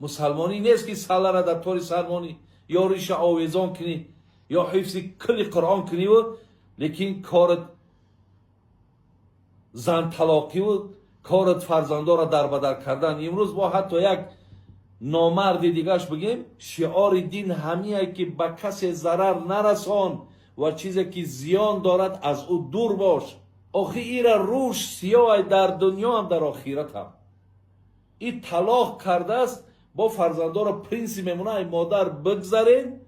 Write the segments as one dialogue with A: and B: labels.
A: مسلمانی نیست که ساله را در طور سلمانی یا ریشه آویزان کنی یا حفظ کل قرآن کنی و لیکن کارت زن طلاقی و کارت فرزنده را در بدر کردن. امروز با حتی یک نامرد دیگرش بگیم شعار دین همیه که به کسی ضرر نرسان و چیزی که زیان دارد از او دور باش. آخه ایره روش سیاه در دنیا هم در آخرت هم. این طلاق کرده است با فرزنده را پرینسی میمونه ای مادر بگذارین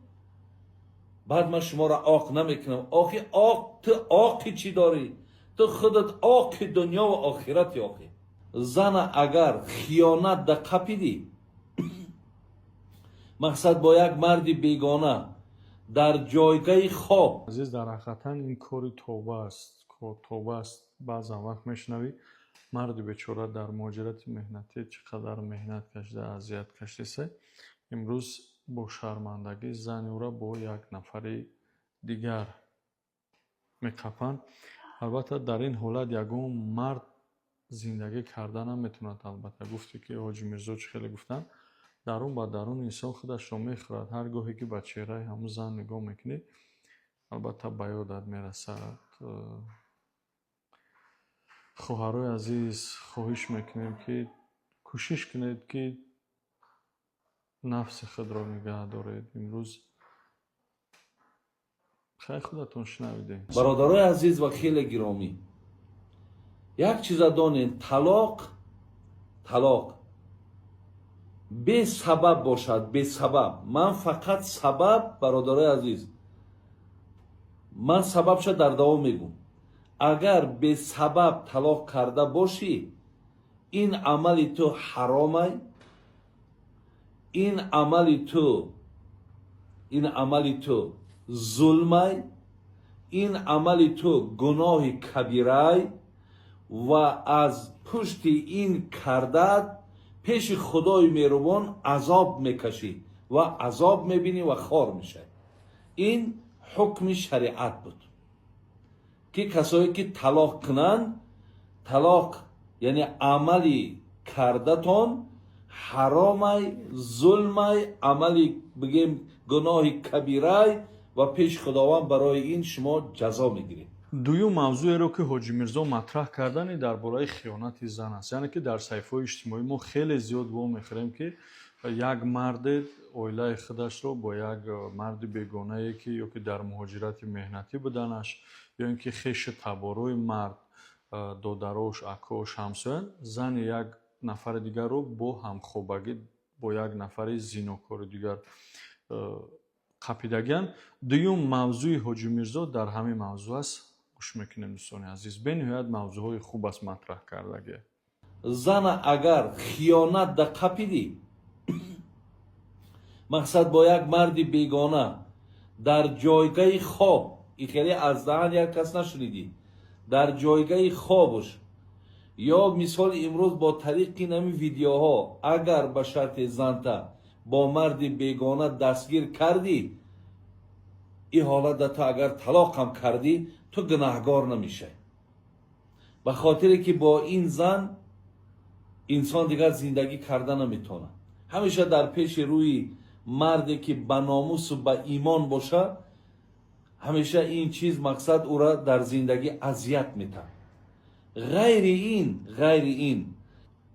A: بعد من شما را آق نمیکنم. آخه آق تو آقی چی داری؟ تو خودت آق دنیا و آخرت. آخه زن اگر خیانت در قپیدی مقصد با یک مرد بیگانه در جایگاه خواب
B: عزیز در حقیقتا این کاری توبه است. توبه است. بعضا وقت میشنوی مرد بیچاره در مهاجرت مهنتی چقدر مهنت کشیده اذیت کشیده امروز با شرمندگی زن او را با یک نفر دیگر میکپند. البته در این حالت یگون مرد زندگی کردن هم میتوند. البته گفتی که حاجی میرزا خیلی گفتن درون با درون انسان خودش را میخورد. هر گاهی که به چهره همون زن نگاه میکنی البته به یادت میرسد. خواهرای عزیز خواهش میکنیم که کوشش کنید که نفس خود را نگه دارید. امروز خیلی خودتون شنویده.
A: برادرای عزیز و خیلی گرامی یک چیز دانید طلاق به سبب باشد. به سبب من فقط سبب برادرای عزیز من سبب شد در دوام میگم اگر به سبب طلاق کرده باشی این عملی تو حرامه. این عملی تو ظلمه. این عملی تو گناه کبیره و از پشت این کردت پیش خدای مهربان عذاب میکشی و عذاب میبینی و خار میشه. این حکم شریعت بود که کسایی که طلاق کنند طلاق یعنی عملی کردتان حرامه ظلمه عملی بگیم گناه کبیره و پیش خداوند برای این شما جزا میگیرید.
B: دویم موضوعی رو که حاجی میرزا مطرح کردن درباره خیانت زن است. یعنی که در صحیفه‌های اجتماعی ما خیلی زیاد با میخوریم که یک مرد اویله خودش رو با یک مرد بیگانه که یا که در مهاجرت مهنتی بودنش یا اینکه خیش تباروی مرد دادراش اکاش همسایه زن یک نفر دیگر رو با همخوابگی با یک نفر زینوکار دیگر قپیدگان. دویم موضوع حاجی میرزا در همین موضوع است. گوش میکنیم دوستان عزیز. به نهایت موضوعهای خوب است مطرح کردگی.
A: زن اگر خیانت در قپیدی مقصد با یک مرد بیگانه در جایگاه خواب این خیلی از دهن یک کس نشنیدی در جایگاه خوابش یا مثال امروز با طریق نمی ویدیوها اگر به شرط زنتا با مرد بیگانه دستگیر کردی این حالت تو اگر طلاق هم کردی تو گناهگار نمیشه. به خاطر که با این زن انسان دیگر زندگی کردن نمیتونه. همیشه در پیش روی مردی که به ناموس و به ایمان باشه همیشه این چیز مقصد او را در زندگی اذیت میده. غیر این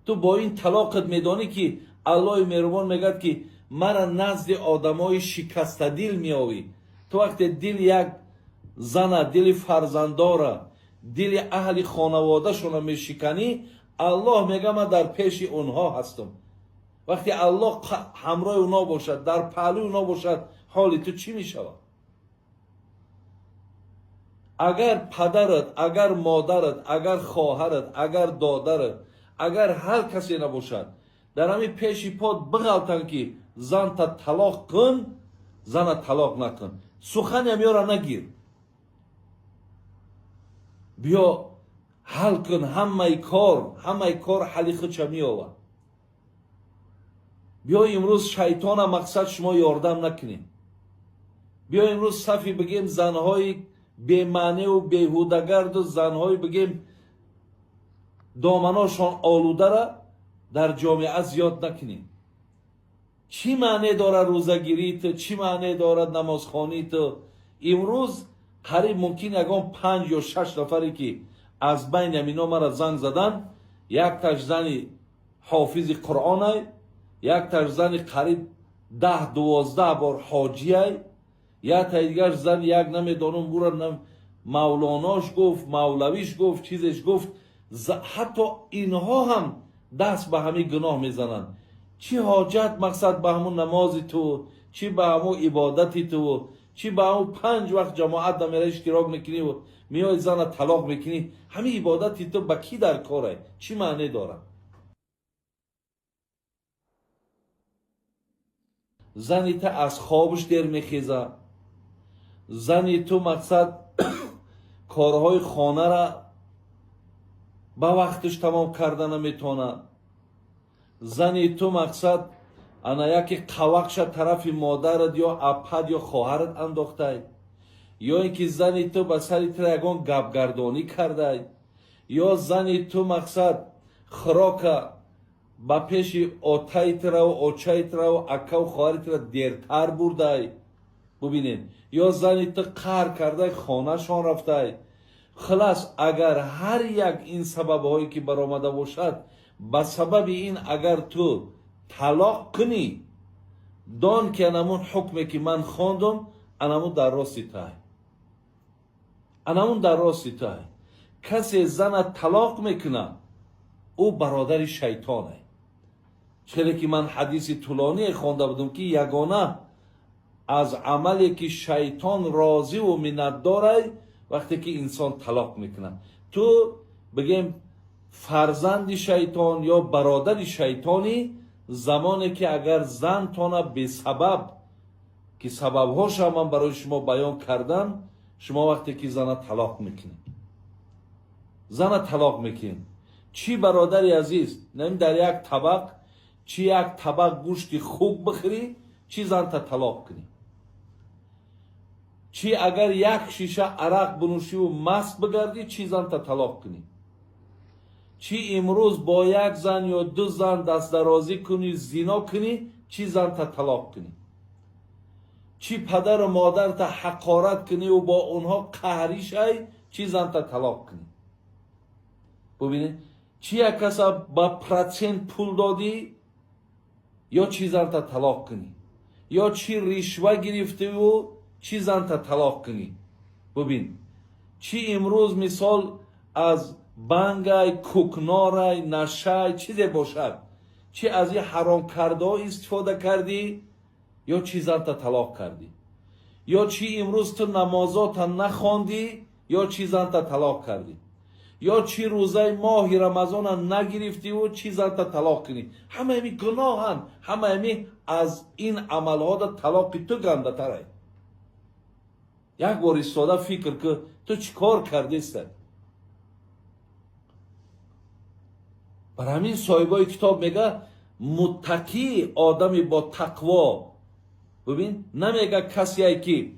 A: تو با این طلاقت میدانی که الله مهربان میگه که مرا نزد آدمای شکسته دل میآوی. تو وقتی دل یک زن دل فرزنداره دل اهل خانواده شون میشکنی الله میگه من در پیش اونها هستم. وقتی الله همراه اونها باشد در پهلوی اونها باشد حال تو چی میشود؟ اگر پدرت اگر مادرت اگر خواهرت اگر دادرت اگر هر کسی نباشد در همین پیش پاد بغلطن که زن تا طلاق کن زن طلاق نکن. سخن همیارا نگیر بیا حل کن. همه کار حلی خود چه می آورد. بیا امروز شیطان مقصد شما یاردم نکنیم. بیا امروز صفی بگیم زنهای بی‌معنی و بیهوده‌گرد و زنهای بگیم دامناشان آلوده را در جامعه زیاد نکنیم. چی معنی دارد روزگیریت؟ چی معنی دارد نمازخوانیت؟ امروز قریب ممکن یگان 5 یا 6 نفری که از بین امینا مرا زنگ زدن، یک تاش زنی حافظ قرآن ای، یک تاش زنی قریب 10-12 بار حاجی ای، یا تا دیگر زن یک نمیدانم برا مولاناش گفت، مولویش گفت، چیزش گفت. حتی اینها هم دست به همین گناه میزنند. چی حاجت مقصد به همون نمازی تو، چی به همون عبادتی تو، چی به همون 5 وقت جماعت نمیره اشتراک میکنی و میای زن طلاق میکنی؟ همین عبادتی تو به کی در کاره؟ چی معنی داره؟ زنی تو از خوابش در میخیزه، زنی تو مقصد کارهای خانه را به وقتش تمام کردن نمیتونه، زنی تو مقصد انا یکی قوقش طرف مادرت یا اپد یا خواهرت انداخته، یا اینکه زنی تو به سری تر یگان گپگردانی کرده، یا زنی تو مقصد خراک به پیش آتایت را و آچایت را و اکا و خواهرت را دیرتر برده. ببینین، یا زنی تو قهر کرده خانه شان رفته. خلاص اگر هر یک این سبب هایی که برآمده باشد، به سبب این اگر تو طلاق کنی، دان که انمون حکمی که من خواندم انمون در راستی تای، انمون در راستی تای. کسی زن طلاق میکنه او برادر شیطانه. چرا که من حدیث طولانی خوانده بودم که یگانه از عملی که شیطان راضی و منت داره وقتی که انسان طلاق میکنه. تو بگیم فرزند شیطان یا برادر شیطانی زمانی که اگر زن تانه به سبب که سببهاش هم من برای شما بیان کردم، شما وقتی که زن طلاق میکنید، زن طلاق میکنید، چی برادری عزیز نمی در یک طبق، چی یک طبق گوشت خوب بخری، چی زن تا طلاق کنی، چی اگر یک شیشه عرق بنوشی و مست بگردی، چی زن تا طلاق کنی، چی امروز با یک زن یا 2 زن دست درازی کنی، زنا کنی، چی زن تا طلاق کنی، چی پدر و مادر تا حقارت کنی و با اونها قهری شی، چی زن تا طلاق کنی. ببینید چی یک کسا با پرچند پول دادی یا چی زن تا طلاق کنی، یا چی رشوه گرفته و چی زن تا طلاق کنی. ببین چی امروز مثال از بنگای، کوکنارای، نشای چیزی باشد، چی از این حرام کرده ها استفاده کردی یا چی زن تا طلاق کردی، یا چی امروز تو نمازات نخواندی یا چی زن تا طلاق کردی، یا چی روزه ماه رمضان نگرفتی و چی زن تا طلاق کنی. همه امی گناه هن، همه امی از این عمل ها دا طلاق تو گنده تره. یک بار ایستاده فکر که تو چی کار کردی است. بر همین صاحبای کتاب میگه متقی آدمی با تقوا. ببین نمیگه کسی که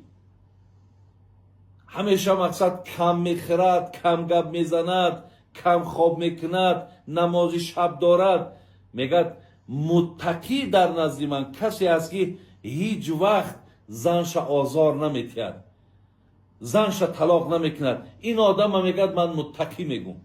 A: همیشه مقصد کم میخرد، کم گپ میزند، کم خواب میکند، نماز شب دارد. میگه متقی در نزد من کسی است که هیچ وقت زنش آزار نمیتید، زنش طلاق نمیکند. این آدم میگه من متقی میگم.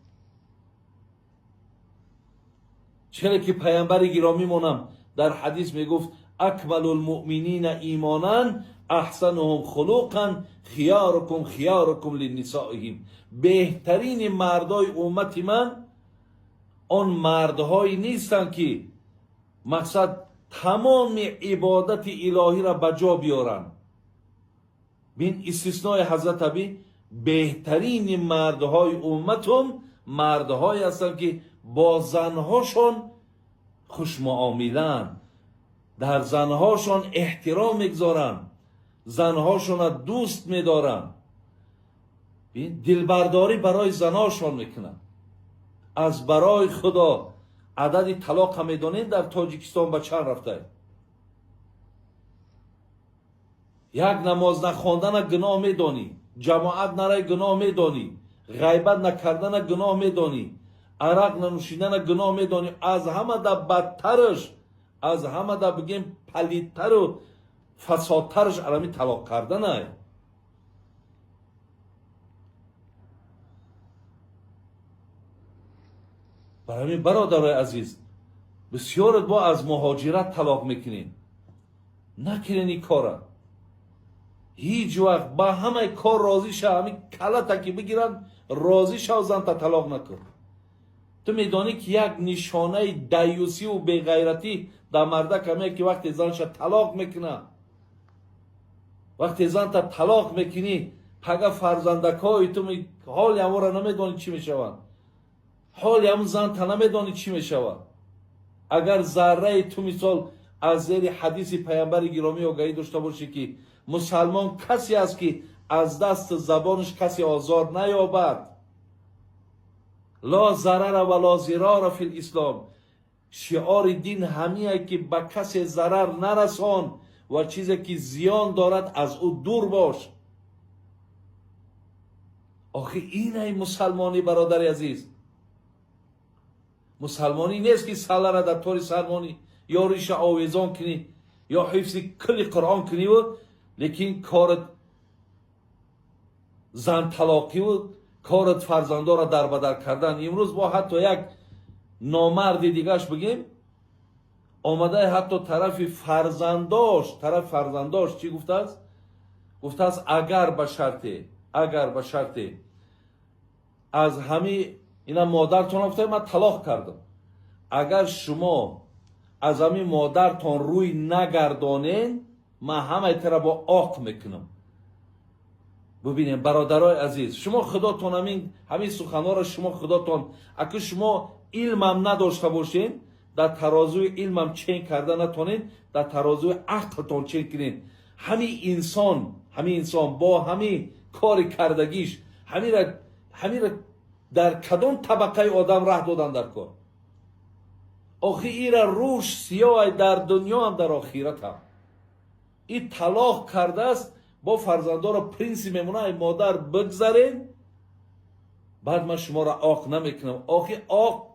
A: چرا که پیامبر گرامی مونم در حدیث میگفت اکمل المؤمنین ایمانا احسنهم خلقا خیارکم خیارکم لنسائهم. بهترین مردای امت من آن مردهایی نیستند که مقصد تمام عبادت الهی را بجا بیارن. بین استثناء حضرت علی، بهترین مردهای امتم مردهایی هستند که با زنهاشون خوش معاملن، در زنهاشون احترام میگذارن، زنهاشون دوست میدارن، دلبرداری برای زنهاشون میکنن. از برای خدا عدد طلاق هم میدونین در تاجیکستان به چند رفته؟ یک نماز نخواندن گناه میدانی، جماعت نرای گناه میدانی، غیبت نکردن گناه میدانی، عرق ننوشیدن گناه میدانی. از همه در بدترش از همه دا بگیم پلیدتر و فسادترش علمی طلاق کردن ای. برای همین برادرای عزیز بسیار با از مهاجرت طلاق میکنین، نکنین این کارا. هیچ وقت با همه کار راضی شو، همین کلا تکی بگیرن راضی شو زن تا طلاق نکن. تو میدانی که یک نشانه دیوسی و بیغیرتی در مردک همه که وقتی زنش طلاق میکنه، وقتی زن تا طلاق میکنی پگه فرزندکای تو حال همو را نمیدانی چی میشوند، حال همون زن تا نمیدانی چی میشود. اگر ذره تو مثال از زیر حدیث پیامبر گرامی آگاهی داشته باشی که مسلمان کسی است که از دست زبانش کسی آزار نیابد، لا ضرر و لا ضرار فی الاسلام، شعار دین همیه که به کسی ضرر نرسان و چیزی که زیان دارد از او دور باش. آخه اینه مسلمانی برادر عزیز. مسلمانی نیست که ساله را در طور سلمانی یا ریش آویزان کنی یا حفظ کل قرآن کنی و لیکن کارت زن طلاقی و کارت فرزنده را در بدر کردن. امروز با حتی یک نامرد دیگرش بگیم آمده حتی طرف فرزنداش چی گفته است؟ گفته است اگر به شرطی از همه اینا مادرتون گفته من طلاق کردم، اگر شما از همین مادرتون روی نگردانین من همه تر با آق میکنم. ببینید برادرای عزیز، شما خداتون همین سخنها را شما خداتون اگه شما علمم نداشته باشین در ترازوی علمم چین کرده نتونین، در ترازوی عقلتون چین کنین. همین انسان با همین کار کردگیش همین را در کدام طبقه آدم راه دادن در کار. آخه این را روش سیاه در دنیا هم در آخرت هم این طلاق کرده است. با فرزنده را پرینسی میمونه ای مادر بگذارین بعد من شما را آق نمیکنم. آخه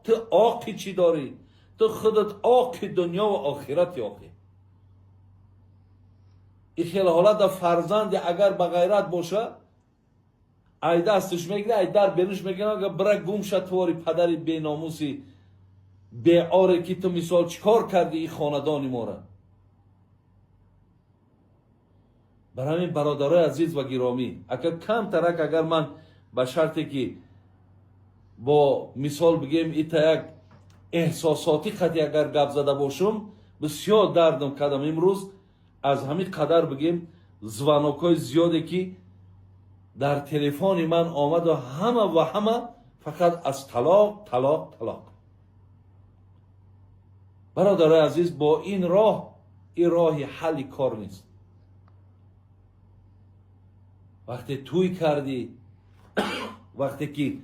A: تو آقی چی داری؟ تو خودت آقی دنیا و آخرتی. آخه این خیلی حالت در فرزند اگر به غیرت باشه ای دستش میگیره ای در بینش میگیره برای گم شد تواری پدری بی ناموسی بی آره که تو مثال چیکار کردی این خاندانی ما را. برای همین برادرای عزیز و گرامی کم ترک اگر من به شرطی که با مثال بگیم ایتا یک احساساتی خطی اگر گپ زده باشم بسیار دردم کردم. امروز از همین قدر بگیم زوانوکای زیاده که در تلفن من آمد و همه فقط از طلاق. برادرای عزیز با این راهی حلی کار نیست. وقتی توی کردی وقتی که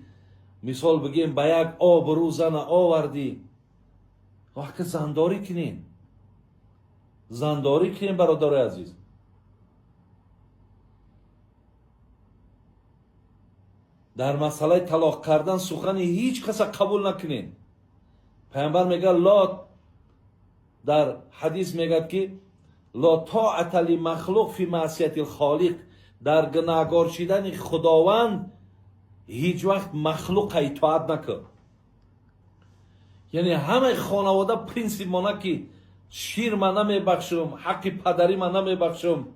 A: مثال بگیم به یک آبرو زن آوردی وقتی زنداری کنین برادرای عزیز. در مسئله طلاق کردن سخن هیچ کس قبول نکنین. پیامبر میگه در حدیث میگه که لا طاعت لمخلوق فی معصیت الخالق، در گناهکار شدن خداوند هیچ وقت مخلوق اطاعت نکن. یعنی همه خانواده پرینسیپ مانه که شیر من نمیبخشم، حق پدری من نمیبخشم،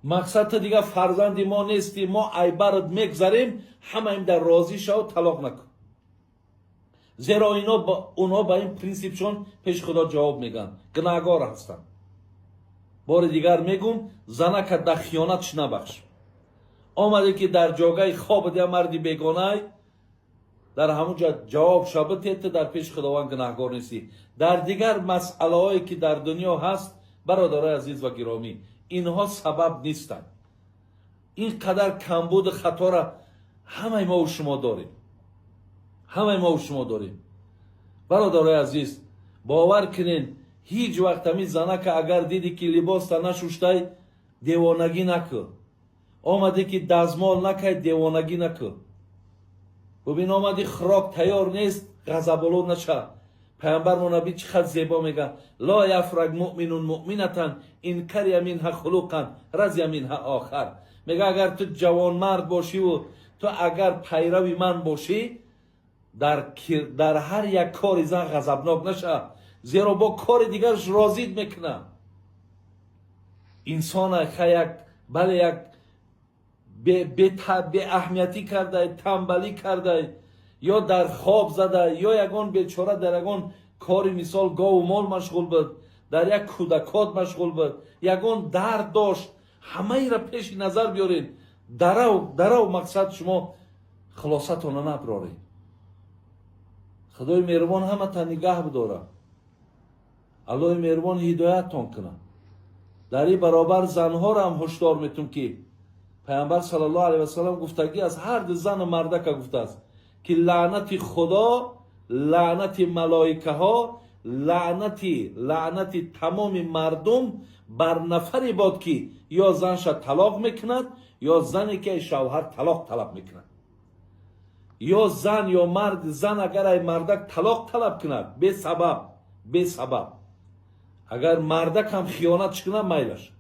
A: مقصد دیگه فرزندی ما نیستی، ما عیبرت میگذاریم، همه این در راضی شو طلاق نکن. زیرا اونا با این پرینسیپشون پیش خدا جواب میگن، گناهکار هستن. بار دیگر میگم زنک در خیانتش نبخش. آمده که در جاگه خواب دیگه مردی بیگانه در همونجا جواب شابتیت در پیش خداوند گناهکار نیستی. در دیگر مسئله هایی که در دنیا هست برادرای عزیز و گرامی اینها سبب نیستند. این قدر کمبود خطا را همه ما و شما داریم. برادرای عزیز باور کنین هیچ وقت همی زنه که اگر دیدی که لباس تا نشوشته دیوانگی نکن. آمده که دزمال نکن دیوانگی نکن. ببین آمدی خراک تیار نیست غضب‌آلود نشه. پیامبر نبی چقدر زیبا میگه لا یفرق مؤمن مؤمنتا ان کری منها خلقا رضی منها آخر. میگه اگر تو جوان مرد باشی و تو اگر پیرو من باشی در هر یک کار زن غضبناک نشه، زیرا با کار دیگرش راضیت میکنه. انسان یک بله یک به اهمیتی کرده، تنبلی کرده، یا در خواب زده، یا یگان بیچاره در یگان کاری مثال گاو و مال مشغول بود، در یک کودکات مشغول بود، یگان درد داشت. همه ای را پیش نظر بیارین. درو مقصد شما خلاصتون نبرارین. خدای مهربان همه تا نگاه بداره. الله مهربان هدایتتون کنه. در این برابر زنها را هم هشدار میتون که پیامبر صلی الله علیه و سلم گفتگی از هر دو زن و مرده که گفته است که لعنت خدا، لعنت ملائکه ها، لعنت تمام مردم بر نفری باد که یا زنش طلاق میکند یا زنی که شوهر طلاق طلب میکند. یا زن یا مرد، زن اگر ای مردک طلاق طلب کند به سبب اگر مردک هم خیانت کنه میلش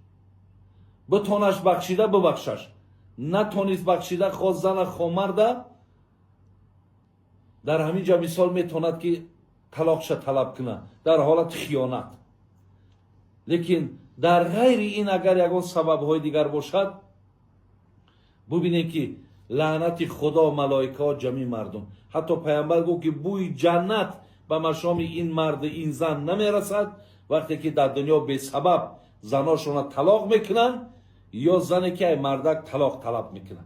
A: بتونش بخشیده ببخشش، نتونیست بخشیده خواست زن خو مرده در همین جا مثال میتوند که طلاقش طلب کنه در حالت خیانت. لیکن در غیر این اگر یگان سبب های دیگر باشد ببینید که لعنت خدا، ملائکه ها، جمعی مردم. حتی پیامبر گفت که بوی جنت به مشام این مرد این زن نمیرسد وقتی که در دنیا به سبب زناشون طلاق میکنن یا زنی که مردک طلاق طلب میکنن.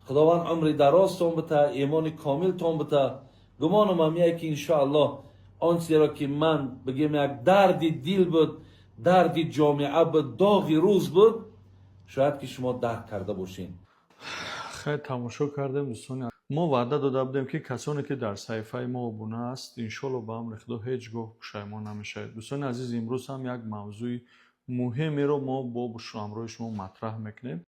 A: خداوند عمر دراز تون بده، ایمان کامل تون بده. گمانم همیه که انشاءالله آنچه را که من بگیم یک درد دل بود، درد جامعه بود، داغی روز بود، شاید که شما درک کرده باشین.
B: خیلی تماشا کردیم دوستان. ما وعده داده بودیم که کسانی که در صحیفه ما ابونه است انشالله به امر خدا هیچگاه پشیمان نمیشه. دوستان عزیز، امروز هم یک موضوع مهمی رو ما با همراه شما مطرح میکنیم.